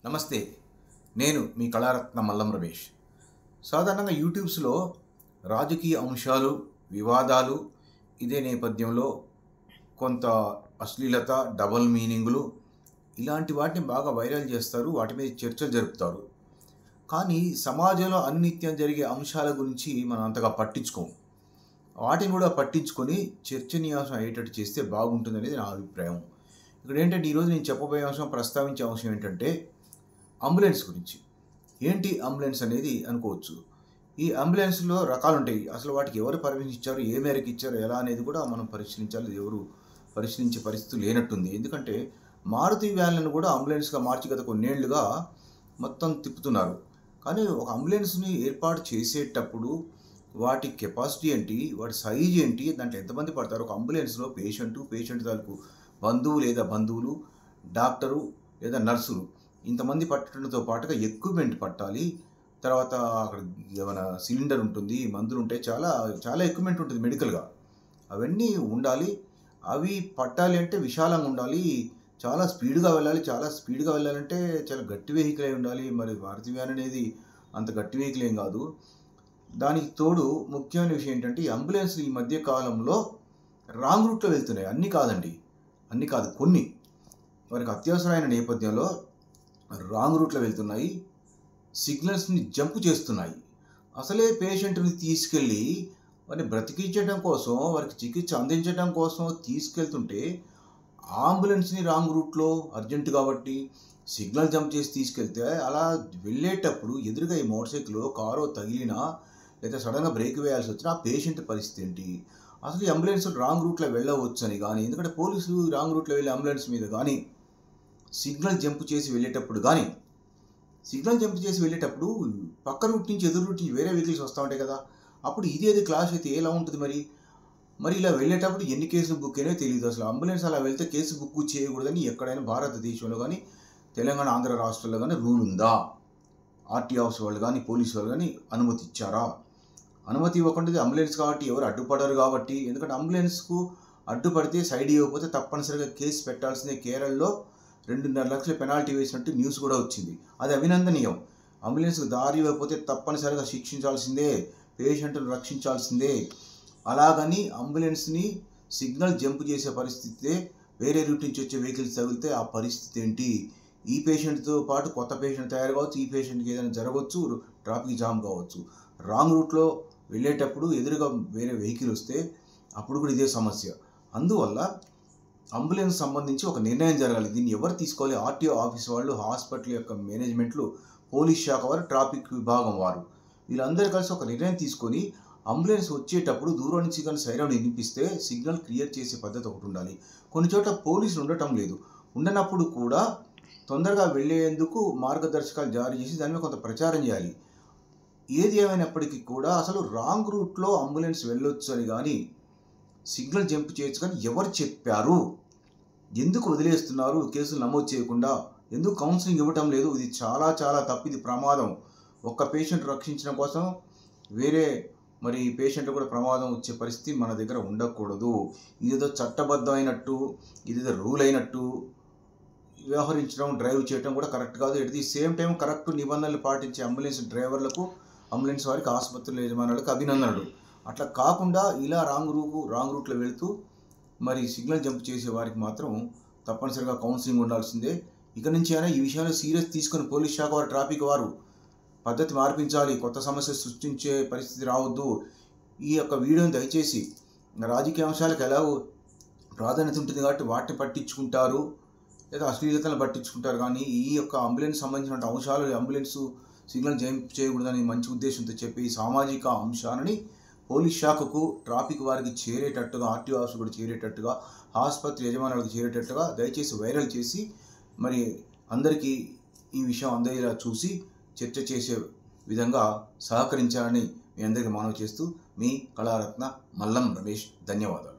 నమస్తే. నేను మీ కళారత్న మల్లం రమేష్. సాధారణంగా యూట్యూబ్స్‌లో రాజకీయ అంశాలు, వివాదాలు, ఇదే నేపథ్యంలో కొంత అశ్లీలత, డబుల్ మీనింగులు ఇలాంటి వాటిని బాగా వైరల్ చేస్తారు. వాటి మీద చర్చలు జరుపుతారు. కానీ సమాజంలో అనిత్యం జరిగే అంశాల గురించి మనం అంతగా పట్టించుకోము. వాటిని కూడా పట్టించుకొని చర్చనీయాంశం అయ్యేటట్టు చేస్తే బాగుంటుందనేది నా అభిప్రాయం. ఇక్కడేంటంటే ఈరోజు నేను చెప్పబోయే అంశం, ప్రస్తావించే అంశం ఏంటంటే అంబులెన్స్ గురించి. ఏంటి అంబులెన్స్ అనేది అనుకోవచ్చు. ఈ అంబులెన్స్‌లో రకాలుంటాయి. అసలు వాటికి ఎవరు పర్మిషన్ ఇచ్చారు? ఏ మేరకు ఇచ్చారు? ఎలా అనేది కూడా మనం పరిశీలించాలి. ఎవరు పరిశీలించే పరిస్థితి లేనట్టుంది. ఎందుకంటే మారుతి వ్యాన్‌లను కూడా అంబులెన్స్‌గా మార్చి గత కొన్నేళ్లుగా మొత్తం తిప్పుతున్నారు. కానీ ఒక అంబులెన్స్‌ని ఏర్పాటు చేసేటప్పుడు వాటి కెపాసిటీ ఏంటి? వాటి సైజ్ ఏంటి? దాంట్లో ఎంతమంది పడతారు? ఒక అంబులెన్స్‌లో పేషెంట్ తాలూకు బంధువు లేదా బంధువులు, డాక్టరు లేదా నర్సులు ఇంతమంది పట్టడంతో పాటుగా ఎక్విప్‌మెంట్ పట్టాలి. తర్వాత అక్కడ ఏమైనా సిలిండర్ ఉంటుంది, మందులుంటాయి. చాలా చాలా ఎక్విప్‌మెంట్ ఉంటుంది మెడికల్‌గా. అవన్నీ ఉండాలి. అవి పట్టాలి అంటే విశాలంగా ఉండాలి. చాలా స్పీడ్‌గా వెళ్ళాలి. చాలా స్పీడ్‌గా వెళ్ళాలంటే చాలా గట్టి వెహికల్ అయి ఉండాలి. మరి మారుతి వ్యాన్ అనేది అంత గట్టి వెహికల్ ఏం కాదు. దానికి తోడు ముఖ్యమైన విషయం ఏంటంటే ఈ అంబులెన్స్‌లు ఈ మధ్య కాలంలో రాంగ్ రూట్‌లో వెళ్తున్నాయి. అన్నీ కాదండి. అన్నీ కాదు, కొన్ని. వారికి అత్యవసరమైన నేపథ్యంలో రాంగ్ రూట్‌లో వెళ్తున్నాయి. సిగ్నల్స్‌ని జంప్ చేస్తున్నాయి. అసలే పేషెంట్‌ని తీసుకెళ్ళి వారిని బ్రతికించడం కోసం, వారికి చికిత్స అందించడం కోసం తీసుకెళ్తుంటే అంబులెన్స్‌ని రాంగ్ రూట్‌లో అర్జెంట్ కాబట్టి సిగ్నల్ జంప్ చేసి తీసుకెళ్తే అలా వెళ్ళేటప్పుడు ఎదురుగా ఈ మోటార్ సైకిలో, కారో తగిలినా లేదా సడన్‌గా బ్రేక్ వేయాల్సి వచ్చినా ఆ పేషెంట్ పరిస్థితి ఏంటి? అసలు ఈ అంబులెన్స్‌లు రాంగ్ రూట్‌లో వెళ్ళవచ్చని గానీ, ఎందుకంటే పోలీసులు రాంగ్ రూట్‌లో వెళ్ళే అంబులెన్స్ మీద గానీ సిగ్నల్ జంప్ చేసి వెళ్ళేటప్పుడు గానీ, సిగ్నల్ జంప్ చేసి వెళ్ళేటప్పుడు పక్క రూట్ నుంచి, ఎదురు రూట్ నుంచి వేరే వెహికల్స్ వస్తా ఉంటాయి కదా! అప్పుడు ఇదేది క్లాష్ అయితే ఎలా ఉంటుంది మరి? మరి ఇలా వెళ్ళేటప్పుడు ఎన్ని కేసులు బుక్ అయినాయో తెలీదు. అసలు అంబులెన్స్ అలా వెళ్తే కేసు బుక్ చేయకూడదని ఎక్కడైనా భారతదేశంలో గానీ, తెలంగాణ, ఆంధ్ర రాష్ట్రాల్లో గానీ రూల్ ఉందా? ఆర్‌టీ ఆఫీస్ వాళ్ళు గానీ, పోలీసు వాళ్ళు గానీ అనుమతి ఇచ్చారా? అనుమతి ఇవ్వకుండా అంబులెన్స్ కాబట్టి ఎవరు అడ్డుపడరు కాబట్టి, ఎందుకంటే అంబులెన్స్‌కు అడ్డుపడితే సైడ్ ఇవ్వకపోతే తప్పనిసరిగా కేసు పెట్టాల్సిందే. కేరళలో 2.5 లక్షల పెనాల్టీ వేసినట్టు న్యూస్ కూడా వచ్చింది. అది అభినందనీయం. అంబులెన్స్‌కు దారి ఇవ్వకపోతే తప్పనిసరిగా శిక్షించాల్సిందే. పేషెంట్‌ను రక్షించాల్సిందే. అలాగని అంబులెన్స్‌ని సిగ్నల్ జంప్ చేసే పరిస్థితే వేరే రూట్ నుంచి వచ్చే వెహికల్స్ తగిలితే ఆ పరిస్థితి ఏంటి? ఈ పేషెంట్‌తో పాటు కొత్త పేషెంట్ తయారు కావచ్చు. ఈ పేషెంట్‌కి ఏదైనా జరగవచ్చు. ట్రాఫిక్ జామ్ కావచ్చు. రాంగ్ రూట్‌లో వెళ్ళేటప్పుడు ఎదురుగా వేరే వెహికల్ వస్తే అప్పుడు కూడా ఇదే సమస్య. అందువల్ల అంబులెన్స్ సంబంధించి ఒక నిర్ణయం జరగాలి. దీన్ని ఎవరు తీసుకోవాలి? ఆర్‌టీఓ ఆఫీస్ వాళ్ళు, హాస్పిటల్ యొక్క మేనేజ్మెంట్లు, పోలీస్ శాఖ వారు, ట్రాఫిక్ విభాగం వారు. వీళ్ళందరూ కలిసి ఒక నిర్ణయం తీసుకొని అంబులెన్స్ వచ్చేటప్పుడు దూరం నుంచి కానీ సైరన్ వినిపిస్తే సిగ్నల్ క్లియర్ చేసే పద్ధతి ఒకటి ఉండాలి. కొన్ని చోట్ల పోలీసులు ఉండటం లేదు. ఉండనప్పుడు కూడా తొందరగా వెళ్ళేందుకు మార్గదర్శకాలు జారీ చేసి దాని మీద కొంత ప్రచారం చేయాలి. ఏది ఏమైనప్పటికీ కూడా అసలు రాంగ్ రూట్‌లో అంబులెన్స్ వెళ్ళొచ్చు అని గానీ, సిగ్నల్ జంప్ చేయొచ్చు కానీ ఎవరు చెప్పారు? ఎందుకు వదిలేస్తున్నారు కేసులు నమోదు చేయకుండా? ఎందుకు కౌన్సెలింగ్ ఇవ్వటం లేదు? ఇది చాలా చాలా తప్పు. ఇది ప్రమాదం. ఒక్క పేషెంట్ రక్షించడం కోసం వేరే పేషెంట్ కూడా ప్రమాదం వచ్చే పరిస్థితి మన దగ్గర ఉండకూడదు. ఇదేదో చట్టబద్ధమైనట్టు, ఇదేదో రూల్ అయినట్టు వ్యవహరించడం, డ్రైవ్ చేయడం కూడా కరెక్ట్ కాదు. At the same time correct నిబంధనలు పాటించే అంబులెన్స్ డ్రైవర్లకు, అంబులెన్స్ వారికి, ఆసుపత్రుల యజమానులకు అభినందనలు. అట్లా కాకుండా ఇలా రాంగ్ రూట్‌లో వెళుతూ సిగ్నల్ జంప్ చేసే వారికి మాత్రం తప్పనిసరిగా కౌన్సిలింగ్ ఉండాల్సిందే. ఇక నుంచి అయినా ఈ విషయంలో సీరియస్ తీసుకొని పోలీస్ శాఖ వారు, ట్రాఫిక్ వారు పద్ధతి మార్పించాలి. కొత్త సమస్య సృష్టించే పరిస్థితి రావద్దు. ఈ యొక్క వీడియోని దయచేసి రాజకీయ అంశాలకు ఎలాగో ప్రాధాన్యత ఉంటుంది కాబట్టి వాటిని పట్టించుకుంటారు, లేదా అశ్లీలతలను పట్టించుకుంటారు. కానీ ఈ యొక్క అంబులెన్స్ సంబంధించిన అంశాలు, అంబులెన్స్ సిగ్నల్ జంప్ చేయకూడదని మంచి ఉద్దేశంతో చెప్పి ఈ సామాజిక అంశాలని పోలీస్ శాఖకు, ట్రాఫిక్ వారికి చేరేటట్టుగా, ఆర్‌టీఓ ఆఫీస్ కూడా చేరేటట్టుగా, ఆసుపత్రి యజమానులకు చేరేటట్టుగా దయచేసి వైరల్ చేసి అందరికీ ఈ విషయం అందేలా చూసి చర్చ చేసే విధంగా సహకరించాలని మీ అందరికీ మనవి చేస్తూ మీ కళారత్న మల్లం రమేష్. ధన్యవాదాలు.